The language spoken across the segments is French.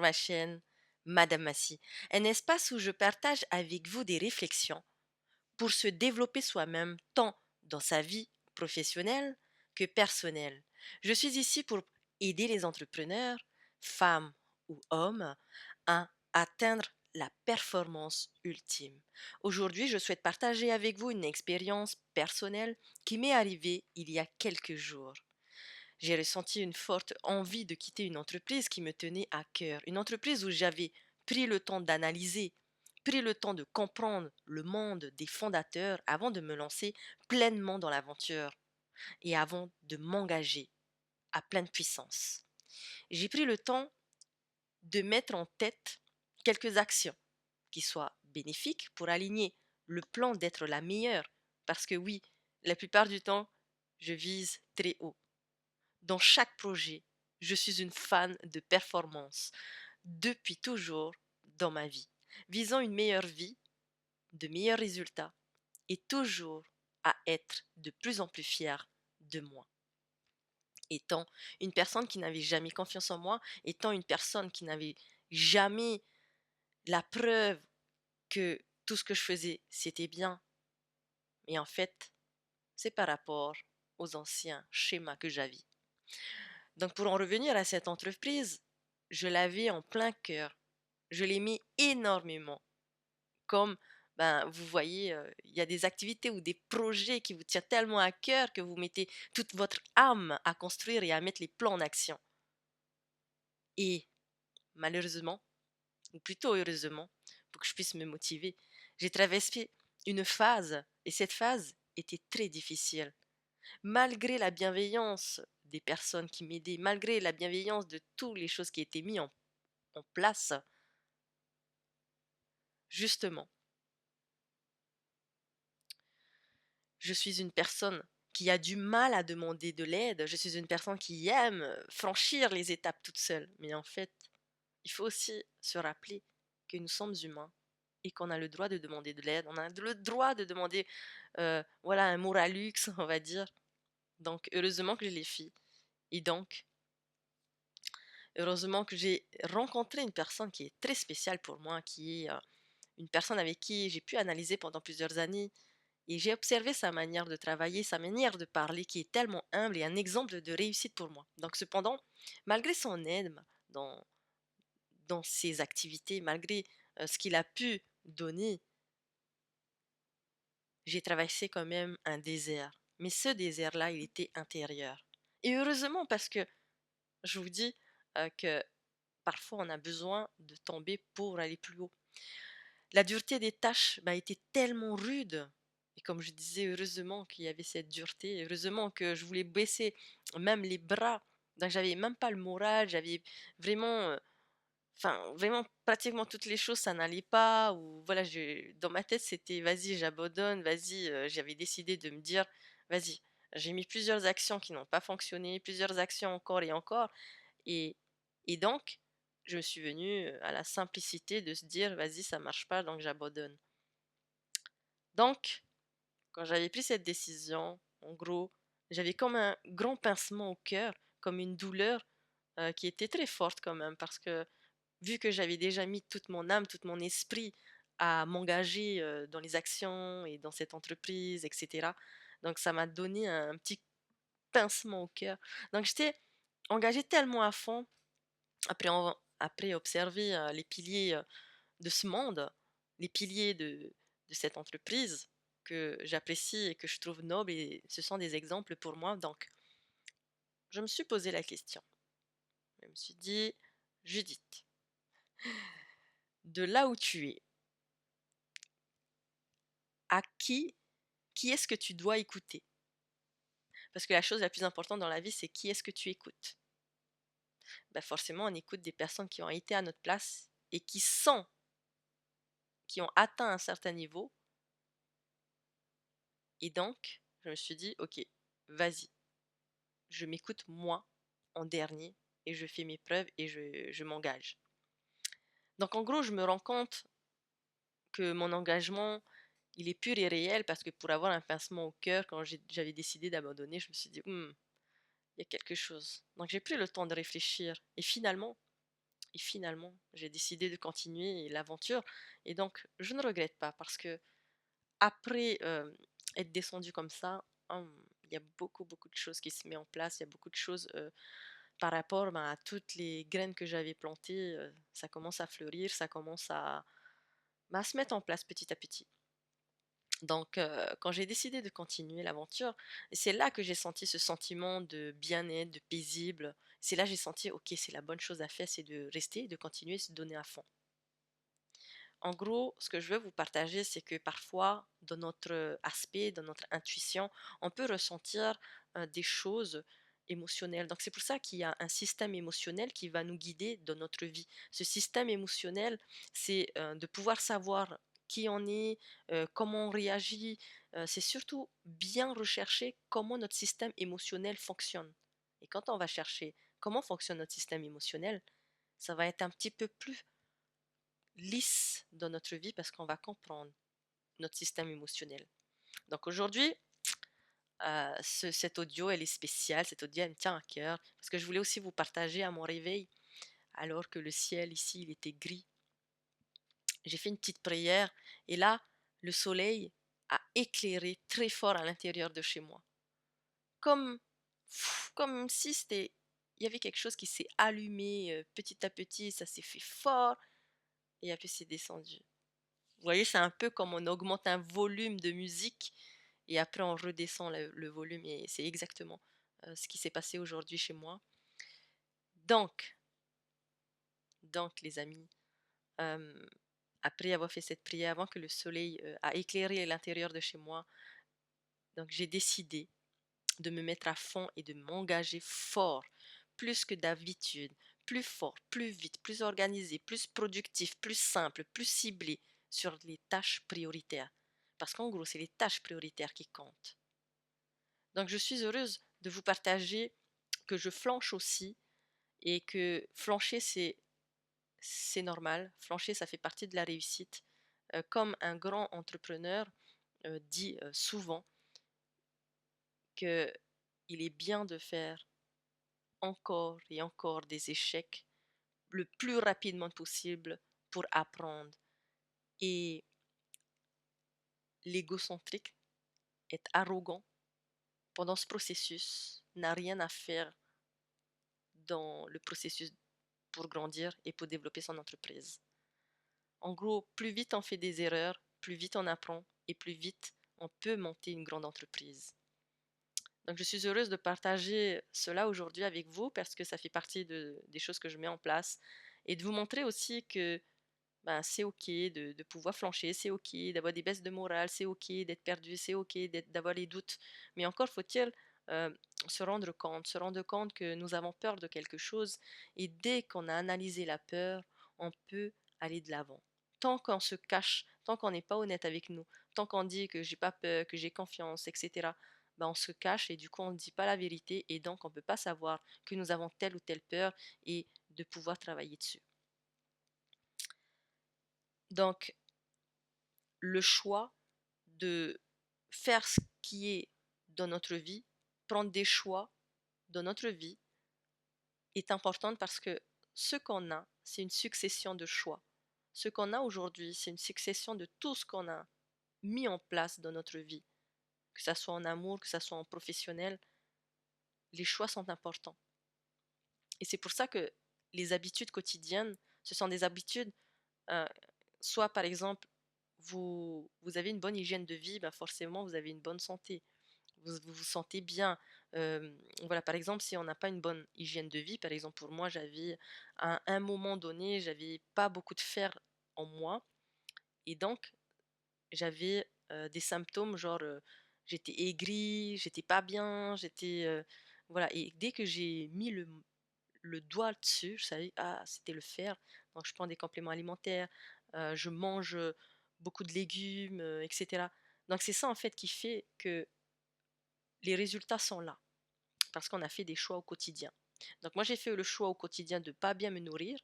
ma chaîne Madame Massi, un espace où je partage avec vous des réflexions pour se développer soi-même tant dans sa vie professionnelle que personnelle. Je suis ici pour aider les entrepreneurs, femmes ou hommes, à atteindre la performance ultime. Aujourd'hui, je souhaite partager avec vous une expérience personnelle qui m'est arrivée il y a quelques jours. J'ai ressenti une forte envie de quitter une entreprise qui me tenait à cœur, une entreprise où j'avais pris le temps d'analyser, pris le temps de comprendre le monde des fondateurs avant de me lancer pleinement dans l'aventure et avant de m'engager à pleine puissance. J'ai pris le temps de mettre en tête quelques actions qui soient bénéfiques pour aligner le plan d'être la meilleure, parce que oui, la plupart du temps, je vise très haut. Dans chaque projet, je suis une fan de performance depuis toujours dans ma vie, visant une meilleure vie, de meilleurs résultats et toujours à être de plus en plus fière de moi. Étant une personne qui n'avait jamais confiance en moi, étant une personne qui n'avait jamais la preuve que tout ce que je faisais, c'était bien, mais en fait, c'est par rapport aux anciens schémas que j'avais. Donc pour en revenir à cette entreprise, je l'avais en plein cœur. Je l'aimais énormément. Comme, ben, vous voyez, il y a des activités ou des projets qui vous tiennent tellement à cœur que vous mettez toute votre âme à construire et à mettre les plans en action. Et malheureusement, ou plutôt heureusement, pour que je puisse me motiver, j'ai traversé une phase, et cette phase était très difficile. Malgré la bienveillance des personnes qui m'aidaient, malgré la bienveillance de toutes les choses qui étaient mises en place, justement, je suis une personne qui a du mal à demander de l'aide, je suis une personne qui aime franchir les étapes toute seule. Mais en fait, il faut aussi se rappeler que nous sommes humains et qu'on a le droit de demander de l'aide, on a le droit de demander voilà, un moralux, on va dire. Donc, heureusement que je l'ai fait. Et donc, heureusement que j'ai rencontré une personne qui est très spéciale pour moi, qui est une personne avec qui j'ai pu analyser pendant plusieurs années. Et j'ai observé sa manière de travailler, sa manière de parler qui est tellement humble et un exemple de réussite pour moi. Donc cependant, malgré son aide dans, dans ses activités, malgré ce qu'il a pu donner, j'ai traversé quand même un désert. Mais ce désert-là, il était intérieur. Et heureusement parce que je vous dis que parfois on a besoin de tomber pour aller plus haut. La dureté des tâches était tellement rude. Et comme je disais, heureusement qu'il y avait cette dureté, heureusement que je voulais baisser même les bras. Donc j'avais même pas le moral, j'avais vraiment, enfin vraiment pratiquement toutes les choses, ça n'allait pas. Ou voilà, dans ma tête c'était vas-y, j'abandonne, vas-y. J'avais décidé de me dire, vas-y. J'ai mis plusieurs actions qui n'ont pas fonctionné, plusieurs actions encore et encore. Et, et donc, je me suis venue à la simplicité de se dire, vas-y, ça marche pas, donc j'abandonne. Donc, quand j'avais pris cette décision, en gros, j'avais comme un grand pincement au cœur, comme une douleur qui était très forte quand même, parce que vu que j'avais déjà mis toute mon âme, tout mon esprit à m'engager dans les actions et dans cette entreprise, etc. Donc ça m'a donné un petit pincement au cœur. Donc j'étais engagée tellement à fond après observer les piliers de ce monde, les piliers de cette entreprise que j'apprécie et que je trouve noble, et ce sont des exemples pour moi. Donc, je me suis posé la question. Je me suis dit, Judith, de là où tu es, à qui est-ce que tu dois écouter? Parce que la chose la plus importante dans la vie, c'est qui est-ce que tu écoutes? Ben forcément, on écoute des personnes qui ont été à notre place et qui ont atteint un certain niveau. Et donc, je me suis dit, ok, vas-y, je m'écoute moi en dernier et je fais mes preuves et je m'engage. Donc en gros, je me rends compte que mon engagement, il est pur et réel parce que pour avoir un pincement au cœur, quand j'avais décidé d'abandonner, je me suis dit, il y a quelque chose. Donc j'ai pris le temps de réfléchir et finalement, Et finalement, j'ai décidé de continuer l'aventure. Et donc, je ne regrette pas parce que après être descendu comme ça, il y a beaucoup, beaucoup de choses qui se mettent en place. Il y a beaucoup de choses par rapport à toutes les graines que j'avais plantées. Ça commence à fleurir, ça commence à se mettre en place petit à petit. Donc, quand j'ai décidé de continuer l'aventure, c'est là que j'ai senti ce sentiment de bien-être, de paisible. C'est là que j'ai senti, ok, c'est la bonne chose à faire, c'est de rester, de continuer, de se donner à fond. En gros, ce que je veux vous partager, c'est que parfois, dans notre aspect, dans notre intuition, on peut ressentir des choses émotionnelles. Donc, c'est pour ça qu'il y a un système émotionnel qui va nous guider dans notre vie. Ce système émotionnel, c'est de pouvoir savoir qui on est, comment on réagit. C'est surtout bien rechercher comment notre système émotionnel fonctionne. Et quand on va chercher comment fonctionne notre système émotionnel, ça va être un petit peu plus lisse dans notre vie parce qu'on va comprendre notre système émotionnel. Donc aujourd'hui, cet audio, elle est spéciale, cet audio, elle me tient à cœur parce que je voulais aussi vous partager à mon réveil, alors que le ciel ici, il était gris. J'ai fait une petite prière et là, le soleil a éclairé très fort à l'intérieur de chez moi. Comme, comme si c'était, il y avait quelque chose qui s'est allumé petit à petit, ça s'est fait fort et après c'est descendu. Vous voyez, c'est un peu comme on augmente un volume de musique et après on redescend le volume et c'est exactement ce qui s'est passé aujourd'hui chez moi. Donc, donc les amis, euh, après avoir fait cette prière, avant que le soleil a éclairé l'intérieur de chez moi, donc j'ai décidé de me mettre à fond et de m'engager fort, plus que d'habitude, plus fort, plus vite, plus organisé, plus productif, plus simple, plus ciblé sur les tâches prioritaires. Parce qu'en gros, c'est les tâches prioritaires qui comptent. Donc je suis heureuse de vous partager que je flanche aussi et que flancher, c'est normal. Flancher, ça fait partie de la réussite. Comme un grand entrepreneur dit souvent qu'il est bien de faire encore et encore des échecs le plus rapidement possible pour apprendre. Et l'égocentrique est arrogant pendant ce processus, n'a rien à faire dans le processus pour grandir et pour développer son entreprise. En gros, plus vite on fait des erreurs, plus vite on apprend et plus vite on peut monter une grande entreprise. Donc je suis heureuse de partager cela aujourd'hui avec vous parce que ça fait partie des choses que je mets en place et de vous montrer aussi que ben, c'est ok de pouvoir flancher, c'est ok d'avoir des baisses de morale, c'est ok d'être perdu, c'est ok d'avoir les doutes. Mais encore faut-il euh, se rendre compte que nous avons peur de quelque chose et dès qu'on a analysé la peur, on peut aller de l'avant. Tant qu'on se cache, tant qu'on n'est pas honnête avec nous, tant qu'on dit que j'ai pas peur, que j'ai confiance, etc., ben on se cache et du coup on ne dit pas la vérité et donc on ne peut pas savoir que nous avons telle ou telle peur et de pouvoir travailler dessus. Donc, le choix de faire ce qui est dans notre vie, prendre des choix dans notre vie est important parce que ce qu'on a, c'est une succession de choix. Ce qu'on a aujourd'hui, c'est une succession de tout ce qu'on a mis en place dans notre vie, que ce soit en amour, que ce soit en professionnel, les choix sont importants. Et c'est pour ça que les habitudes quotidiennes, ce sont des habitudes, euh, soit par exemple, vous avez une bonne hygiène de vie, ben forcément vous avez une bonne santé. Vous sentez bien. Voilà, par exemple, si on n'a pas une bonne hygiène de vie, par exemple pour moi, j'avais à un moment donné, j'avais pas beaucoup de fer en moi et donc j'avais des symptômes genre j'étais aigrie, j'étais pas bien, voilà. Et dès que j'ai mis le doigt dessus, je savais ah c'était le fer. Donc je prends des compléments alimentaires, je mange beaucoup de légumes, etc. Donc c'est ça en fait qui fait que les résultats sont là parce qu'on a fait des choix au quotidien. Donc moi j'ai fait le choix au quotidien de ne pas bien me nourrir,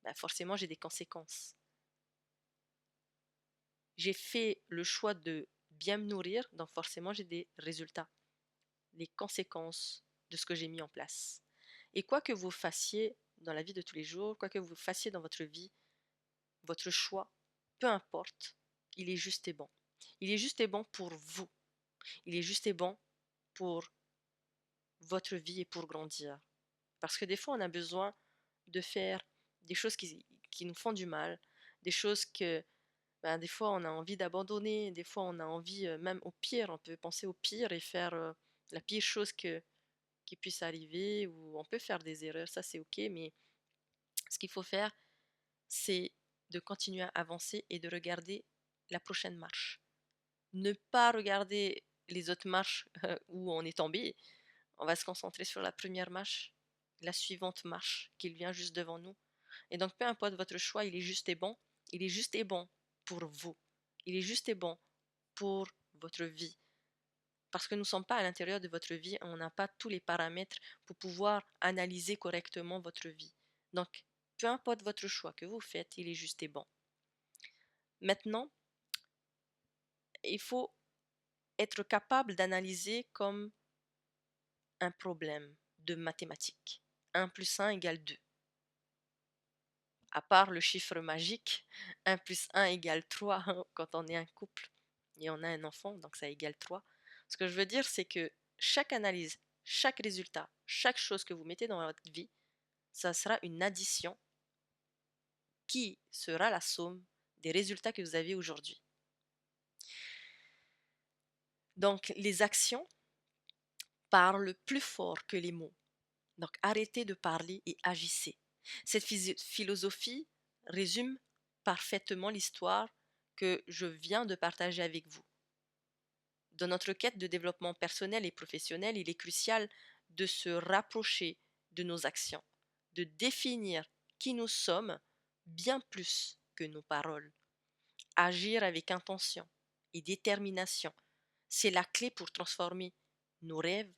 ben forcément j'ai des conséquences. J'ai fait le choix de bien me nourrir, donc forcément j'ai des résultats, les conséquences de ce que j'ai mis en place. Et quoi que vous fassiez, dans la vie de tous les jours, quoi que vous fassiez dans votre vie, votre choix, peu importe, il est juste et bon. Il est juste et bon pour vous. Il est juste et bon pour votre vie et pour grandir. Parce que des fois, on a besoin de faire des choses qui nous font du mal, des choses que, ben, des fois, on a envie d'abandonner, des fois, on a envie, même au pire, on peut penser au pire et faire la pire chose qui puisse arriver, ou on peut faire des erreurs, ça c'est ok, mais ce qu'il faut faire, c'est de continuer à avancer et de regarder la prochaine marche. Ne pas regarder les autres marches où on est tombé. On va se concentrer sur la première marche, la suivante marche qui vient juste devant nous. Et donc, peu importe votre choix, il est juste et bon. Il est juste et bon pour vous. Il est juste et bon pour votre vie. Parce que nous ne sommes pas à l'intérieur de votre vie, on n'a pas tous les paramètres pour pouvoir analyser correctement votre vie. Donc, peu importe votre choix que vous faites, il est juste et bon. Maintenant, il faut être capable d'analyser comme un problème de mathématiques. 1 plus 1 égale 2. À part le chiffre magique, 1 plus 1 égale 3 quand on est un couple et on a un enfant, donc ça égale 3. Ce que je veux dire, c'est que chaque analyse, chaque résultat, chaque chose que vous mettez dans votre vie, ça sera une addition qui sera la somme des résultats que vous avez aujourd'hui. Donc, les actions parlent plus fort que les mots. Donc, arrêtez de parler et agissez. Cette philosophie résume parfaitement l'histoire que je viens de partager avec vous. Dans notre quête de développement personnel et professionnel, il est crucial de se rapprocher de nos actions, de définir qui nous sommes bien plus que nos paroles. Agir avec intention et détermination, c'est la clé pour transformer nos rêves,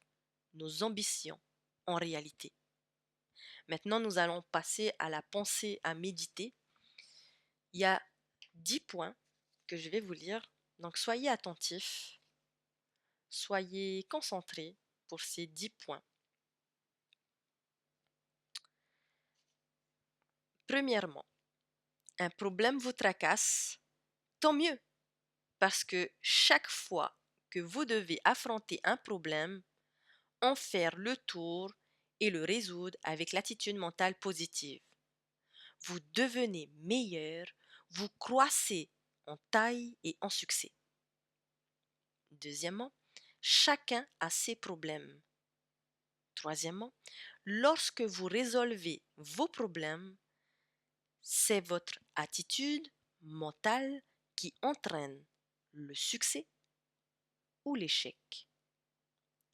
nos ambitions en réalité. Maintenant, nous allons passer à la pensée à méditer. Il y a 10 points que je vais vous lire. Donc, soyez attentifs, soyez concentrés pour ces 10 points. Premièrement, un problème vous tracasse, tant mieux, parce que chaque fois que vous devez affronter un problème, en faire le tour et le résoudre avec l'attitude mentale positive. Vous devenez meilleur, vous croissez en taille et en succès. Deuxièmement, chacun a ses problèmes. Troisièmement, lorsque vous résolvez vos problèmes, c'est votre attitude mentale qui entraîne le succès ou l'échec.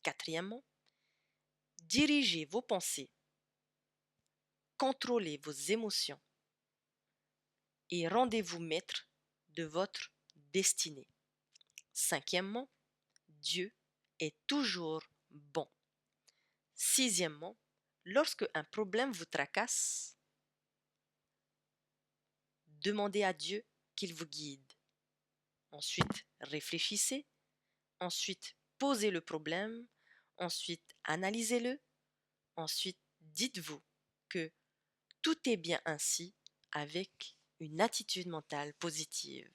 Quatrièmement, dirigez vos pensées, contrôlez vos émotions et rendez-vous maître de votre destinée. Cinquièmement, Dieu est toujours bon. Sixièmement, lorsque un problème vous tracasse, demandez à Dieu qu'il vous guide. Ensuite, réfléchissez. Ensuite, posez le problème. Ensuite, analysez-le. Ensuite, dites-vous que tout est bien ainsi avec une attitude mentale positive.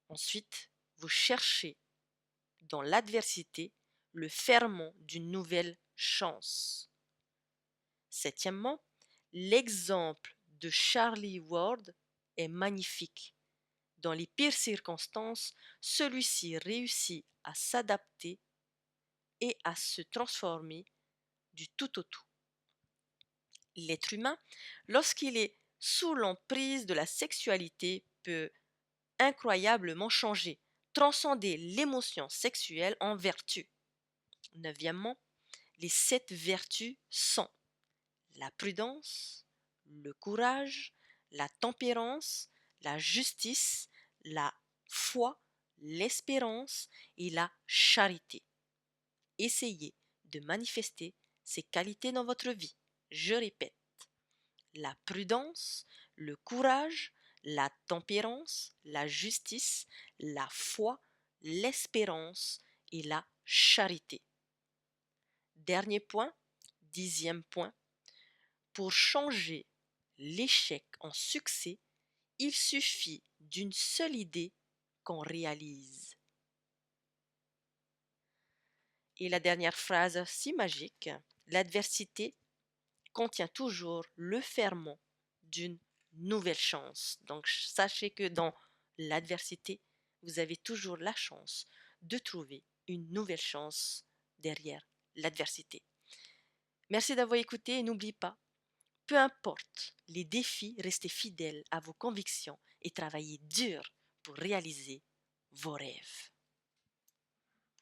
Ensuite, vous cherchez dans l'adversité le ferment d'une nouvelle chance. Septièmement, l'exemple de Charlie Ward est magnifique. Dans les pires circonstances, celui-ci réussit à s'adapter et à se transformer du tout au tout. L'être humain, lorsqu'il est sous l'emprise de la sexualité, peut incroyablement changer, transcender l'émotion sexuelle en vertu. Neuvièmement, les 7 vertus sont la prudence, le courage, la tempérance, la justice, la foi, l'espérance et la charité. Essayez de manifester ces qualités dans votre vie. Je répète, la prudence, le courage, la tempérance, la justice, la foi, l'espérance et la charité. Dernier point, 10e point, Pour changer l'échec en succès, il suffit d'une seule idée qu'on réalise. Et la dernière phrase si magique, l'adversité contient toujours le ferment d'une nouvelle chance. Donc sachez que dans l'adversité, vous avez toujours la chance de trouver une nouvelle chance derrière l'adversité. Merci d'avoir écouté et n'oubliez pas, peu importe les défis, restez fidèles à vos convictions et travaillez dur pour réaliser vos rêves.